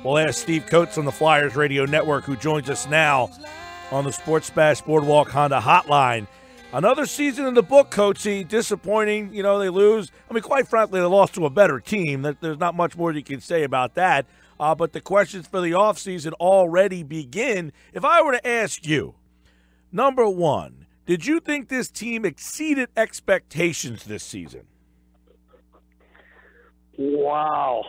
We'll ask Steve Coates on the Flyers Radio Network, who joins us now on the Sports Bash Boardwalk Honda Hotline. Another season in the book, Coatesy. Disappointing. You know, they lose. I mean, quite frankly, they lost to a better team. There's not much more you can say about that. But the questions for the offseason already begin. If I were to ask you, number one, did you think this team exceeded expectations this season? Wow.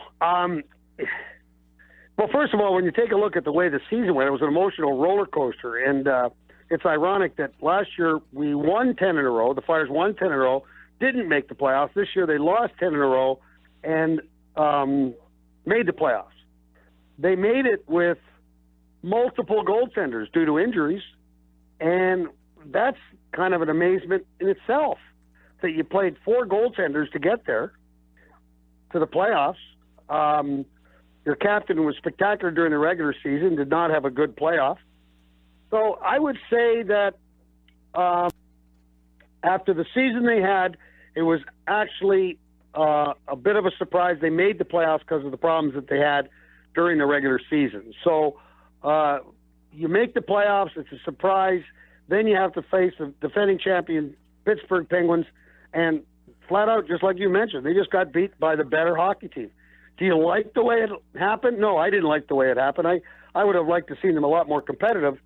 Well, first of all, when you take a look at the way the season went, it was an emotional roller coaster. And it's ironic that last year we won 10 in a row. The Flyers won 10 in a row, didn't make the playoffs. This year they lost 10 in a row and made the playoffs. They made it with multiple goaltenders due to injuries. And that's kind of an amazement in itself, that you played 4 goaltenders to get there to the playoffs. Your captain was spectacular during the regular season, did not have a good playoff. So I would say that after the season they had, it was actually a bit of a surprise. They made the playoffs because of the problems that they had during the regular season. So you make the playoffs, it's a surprise. Then you have to face the defending champion Pittsburgh Penguins, and flat out, just like you mentioned, they just got beat by the better hockey team. Do you like the way it happened? No, I didn't like the way it happened. I would have liked to see them a lot more competitive,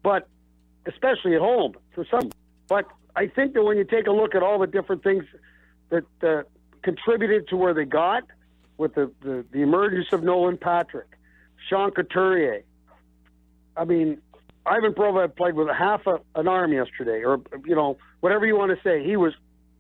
but especially at home for some. But I think that when you take a look at all the different things that contributed to where they got, with the emergence of Nolan Patrick, Sean Couturier. I mean, Ivan Provorov played with half an arm yesterday, or, you know, whatever you want to say. He was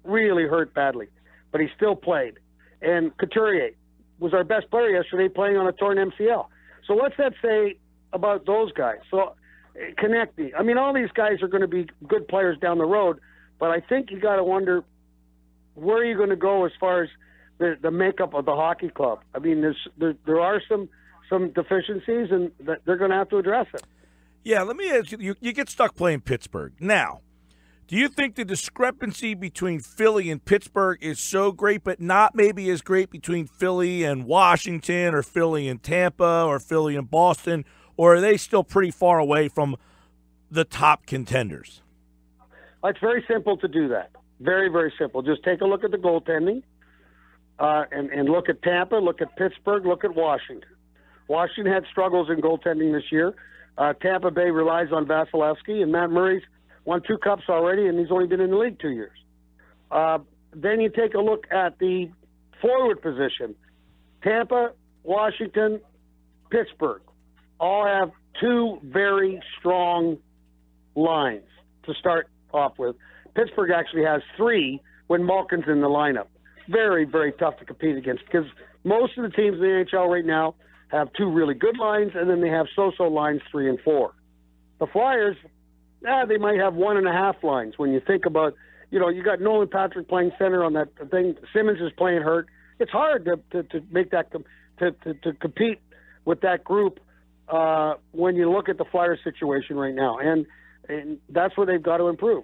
really hurt badly, but he still played. And Couturier was our best player yesterday, playing on a torn MCL. So what's that say about those guys? So Konechny. I mean, all these guys are going to be good players down the road, but I think you got to wonder, where are you going to go as far as the makeup of the hockey club? I mean, there are some deficiencies, and they're going to have to address it. Yeah, let me ask you, you get stuck playing Pittsburgh. Now, do you think the discrepancy between Philly and Pittsburgh is so great, but not maybe as great between Philly and Washington, or Philly and Tampa, or Philly and Boston, or are they still pretty far away from the top contenders? It's very simple to do that. Very, very simple. Just take a look at the goaltending and look at Tampa, look at Pittsburgh, look at Washington. Washington had struggles in goaltending this year. Tampa Bay relies on Vasilevsky, and Matt Murray's won 2 cups already, and he's only been in the league 2 years. Then you take a look at the forward position. Tampa, Washington, Pittsburgh all have 2 very strong lines to start off with. Pittsburgh actually has 3 when Malkin's in the lineup. Very, very tough to compete against, because most of the teams in the NHL right now have 2 really good lines, and then they have so-so lines 3 and 4. The Flyers, they might have 1.5 lines. When you think about, you know, you got Nolan Patrick playing center on that thing. Simmons is playing hurt. It's hard to make that to compete with that group when you look at the Flyers situation right now, and that's where they've got to improve.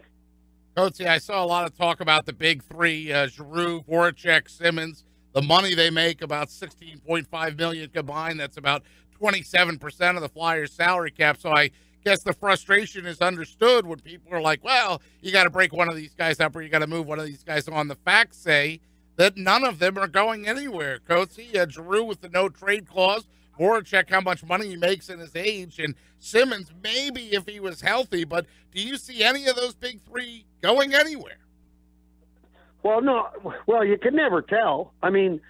Coates, I saw a lot of talk about the big 3: Giroux, Voracek, Simmons. The money they make, about $16.5 million combined. That's about 27% of the Flyers' salary cap. So I guess the frustration is understood when people are like, well, you got to break one of these guys up, or you got to move one of these guys on. The facts say that none of them are going anywhere. Coatsy, Giroux with the no-trade clause, Voracek, how much money he makes in his age, and Simmons, maybe if he was healthy. But do you see any of those big 3 going anywhere? Well, no. Well, you can never tell. I mean,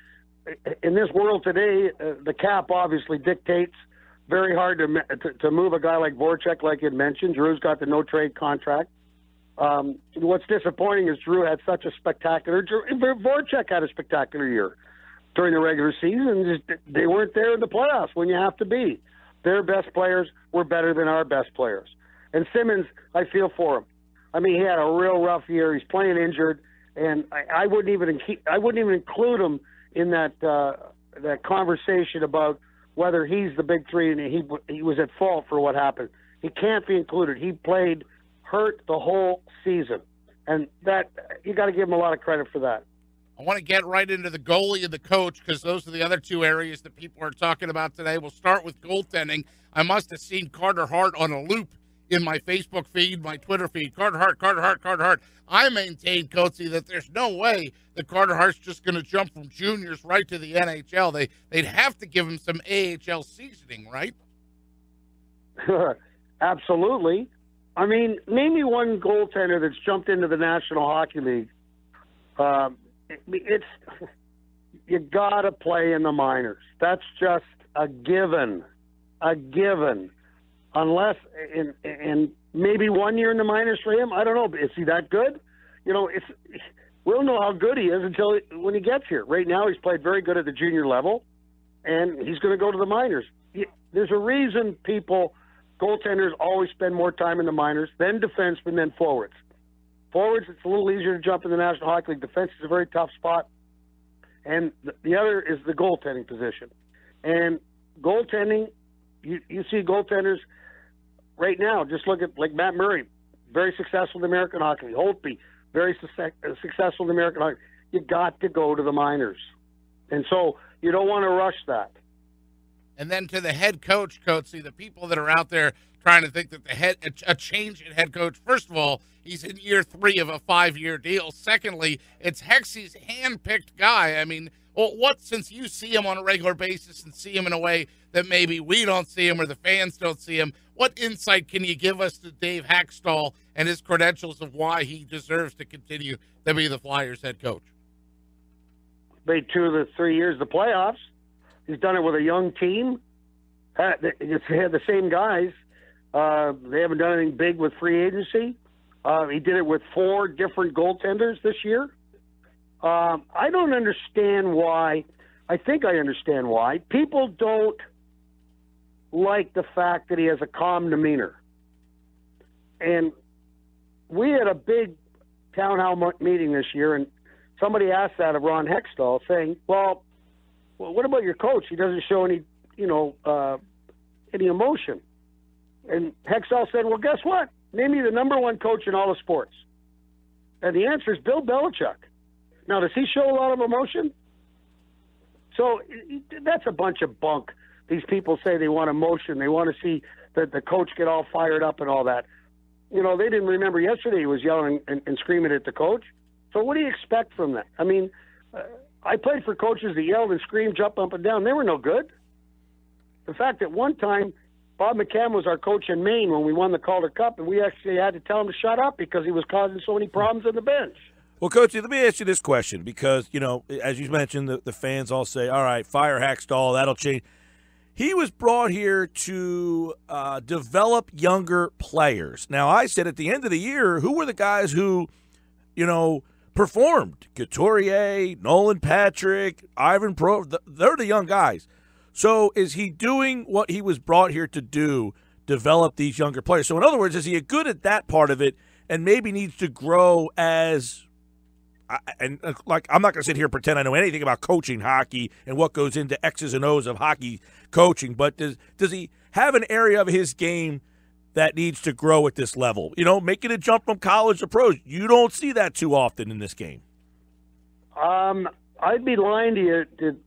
in this world today, the cap obviously dictates. Very hard to move a guy like Voracek, like you mentioned. Drew's got the no-trade contract. What's disappointing is Drew had such a spectacular – Voracek had a spectacular year during the regular season. They weren't there in the playoffs when you have to be. Their best players were better than our best players. And Simmons, I feel for him. I mean, he had a real rough year. He's playing injured, and I wouldn't even include him in that conversation about whether he's the big 3 and he was at fault for what happened. He can't be included. He played hurt the whole season, and that you got to give him a lot of credit for that. I want to get right into the goalie and the coach because those are the other two areas that people are talking about today. We'll start with goaltending. I must have seen Carter Hart on a loop in my Facebook feed, my Twitter feed. Carter Hart, Carter Hart, Carter Hart. I maintain, Coatsy, that there's no way that Carter Hart's just going to jump from juniors right to the NHL. They'd have to give him some AHL seasoning, right? Absolutely. I mean, name me one goaltender that's jumped into the National Hockey League. You got to play in the minors. That's just a given. Unless, and maybe 1 year in the minors for him, I don't know. Is he that good? You know, we'll know how good he is when he gets here. Right now, he's played very good at the junior level, and he's going to go to the minors. There's a reason goaltenders always spend more time in the minors, then defensemen, then forwards. Forwards, it's a little easier to jump in the National Hockey League. Defense is a very tough spot. And the other is the goaltending position. And goaltending, you see goaltenders right now, just look at like Matt Murray, very successful in the American Hockey League. Holtby, very successful in the American Hockey League. You got to go to the minors. And so you don't want to rush that. And then to the head coach, Coatsy, the people that are out there trying to think that a change in head coach, first of all, he's in year 3 of a 5-year deal. Secondly, it's Hexy's hand-picked guy. I mean, since you see him on a regular basis and see him in a way that maybe we don't see him or the fans don't see him, what insight can you give us to Dave Hackstall and his credentials of why he deserves to continue to be the Flyers head coach? Made 2 of the 3 years of the playoffs. He's done it with a young team. It's had the same guys. They haven't done anything big with free agency. He did it with 4 different goaltenders this year. I don't understand why. I think I understand why. People don't like the fact that he has a calm demeanor. And we had a big town hall meeting this year, and somebody asked that of Ron Hextall, saying, well, what about your coach? He doesn't show any, any emotion. And Hextall said, well, guess what? Name me the number 1 coach in all of sports. And the answer is Bill Belichick. Now, does he show a lot of emotion? So that's a bunch of bunk. These people say they want emotion. They want to see the coach get all fired up and all that. You know, they didn't remember yesterday he was yelling and screaming at the coach. So what do you expect from that? I mean, I played for coaches that yelled and screamed, jump up and down. They were no good. In fact, at one time, Bob McCann was our coach in Maine when we won the Calder Cup, and we actually had to tell him to shut up because he was causing so many problems on the bench. Well, Coach, let me ask you this question because, as you mentioned, the fans all say, all right, fire Hackstall, that'll change. He was brought here to develop younger players. Now, I said at the end of the year, who were the guys who, performed? Couturier, Nolan Patrick, Ivan Pro, they're the young guys. So is he doing what he was brought here to do, develop these younger players? So in other words, is he good at that part of it and maybe needs to grow as I'm not going to sit here and pretend I know anything about coaching hockey and what goes into X's and O's of hockey coaching, but does he have an area of his game that needs to grow at this level? Making a jump from college to pros. You don't see that too often in this game. I'd be lying to you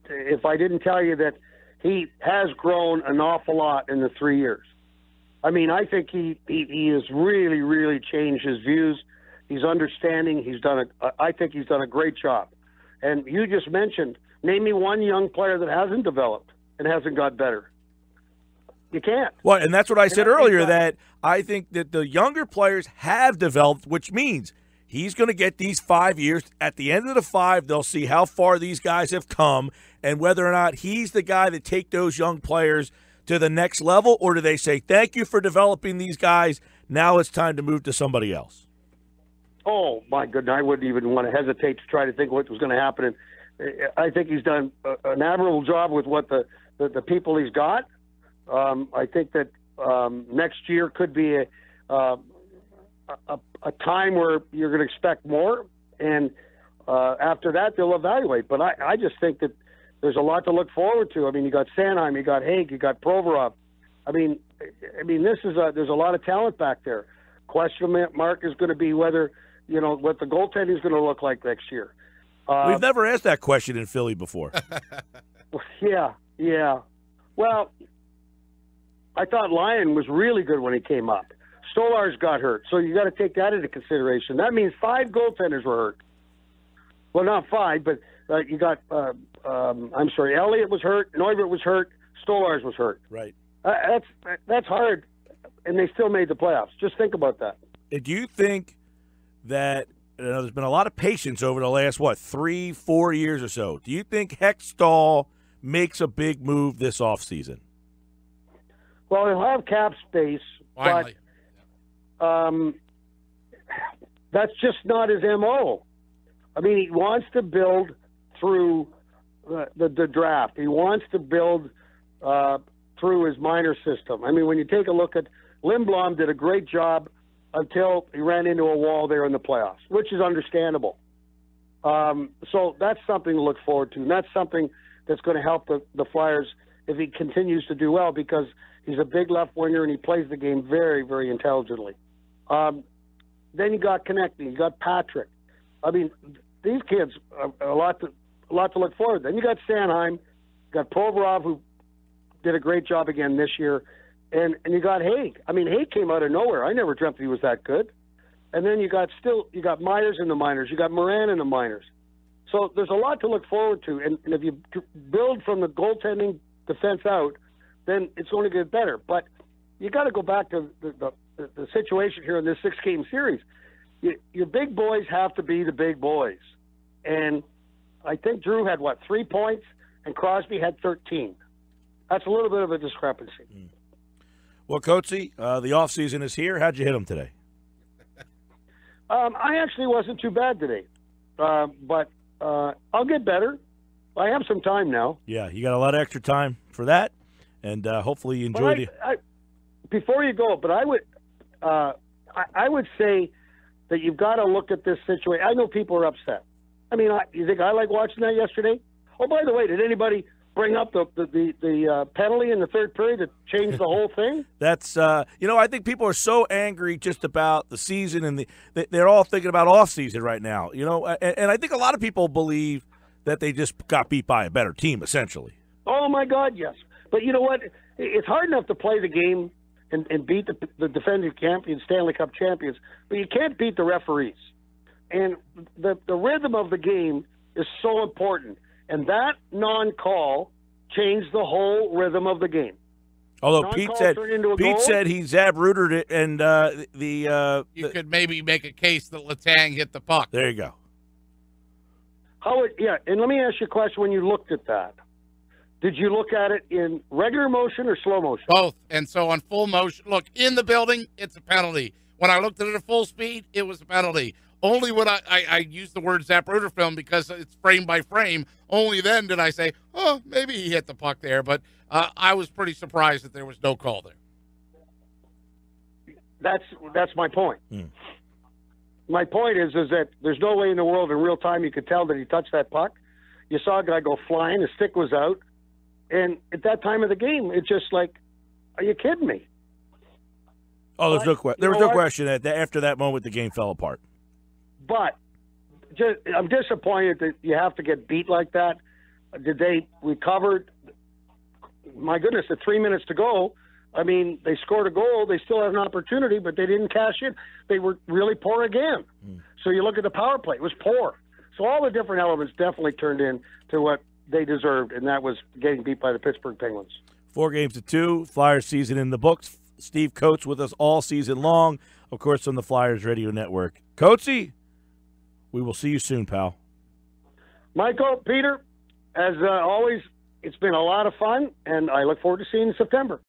if I didn't tell you that he has grown an awful lot in the 3 years. I mean, I think he has really, really changed his views. He's understanding. I think he's done a great job. And you just mentioned, name me one young player that hasn't developed and hasn't got better. You can't. Well, and that's what I said earlier, that I think that the younger players have developed, which means he's going to get these 5 years. At the end of the 5, they'll see how far these guys have come and whether or not he's the guy that take those young players to the next level, or do they say, thank you for developing these guys, now it's time to move to somebody else? Oh, my goodness, I wouldn't even want to hesitate to try to think what was going to happen. And I think he's done an admirable job with what the people he's got. I think that next year could be a time where you're going to expect more, and after that they'll evaluate. But I just think that there's a lot to look forward to. I mean, you got Sanheim, you got Haig, you got Provorov. I mean, there's a lot of talent back there. Question mark is going to be whether what the goaltending is going to look like next year. We've never asked that question in Philly before. Yeah. Well, I thought Lyon was really good when he came up. Stolarz got hurt, so you got to take that into consideration. That means 5 goaltenders were hurt. Well, not 5, but you got. Elliott was hurt, Neuvert was hurt, Stolarz was hurt. Right. That's hard, and they still made the playoffs. Just think about that. Do you think that there's been a lot of patience over the last 3-4 years or so? Do you think Hextall makes a big move this offseason? Well, he'll have cap space, Finally. but that's just not his MO. I mean, he wants to build through the draft. He wants to build through his minor system. I mean, when you take a look at Lindblom, did a great job until he ran into a wall there in the playoffs, which is understandable. So that's something to look forward to, and that's something that's going to help the Flyers if he continues to do well, because he's a big left winger and he plays the game very, very intelligently. Then you got Konechny, you got Patrick. I mean, these kids are a lot to look forward to. Then you got Sanheim, you got Provorov, who did a great job again this year, and you got Haig. I mean, Haig came out of nowhere. I never dreamt he was that good. And then you got Myers in the minors, you got Moran in the minors. So there's a lot to look forward to, and if you build from the goaltending defense out, then it's only going to get better. But you got to go back to the situation here in this 6-game series. Your big boys have to be the big boys. And I think Drew had, 3 points, and Crosby had 13. That's a little bit of a discrepancy. Well, Coatesy, the offseason is here. How'd you hit him today? I actually wasn't too bad today. But I'll get better. I have some time now. Yeah, you got a lot of extra time for that, and hopefully you enjoyed it. Before you go, but I would say that you've got to look at this situation. I know people are upset. I mean, you think I like watching that yesterday? Oh, by the way, did anybody bring up the penalty in the third period that changed the whole thing? That's I think people are so angry just about the season, and they're all thinking about off season right now. And I think a lot of people believe that they just got beat by a better team, essentially. Oh my God, yes. But you know what? It's hard enough to play the game and beat the defending champions, Stanley Cup champions, but you can't beat the referees. And the rhythm of the game is so important. And that non-call changed the whole rhythm of the game. Although Pete said he Zab-Rudered it, and you could maybe make a case that Letang hit the puck. There you go. And let me ask you a question. When you looked at that, did you look at it in regular motion or slow motion? Both. And so on full motion, look, in the building, it's a penalty. When I looked at it at full speed, it was a penalty. Only when I used the word Zap-Ruder film because it's frame by frame, only then did I say, oh, maybe he hit the puck there. But I was pretty surprised that there was no call there. That's my point. My point is that there's no way in the world in real time you could tell that he touched that puck. You saw a guy go flying, his stick was out, and at that time of the game, it's just like, are you kidding me? Oh, there was no question that after that moment the game fell apart. But I'm disappointed that you have to get beat like that. Did they recover? My goodness, at 3 minutes to go, I mean, they scored a goal. They still had an opportunity, but they didn't cash in. They were really poor again. So you look at the power play. It was poor. So all the different elements definitely turned in to what they deserved, and that was getting beat by the Pittsburgh Penguins. 4-2, Flyers season in the books. Steve Coates with us all season long, of course, on the Flyers Radio Network. Coatesy, we will see you soon, pal. Michael, Peter, as always, it's been a lot of fun, and I look forward to seeing you in September.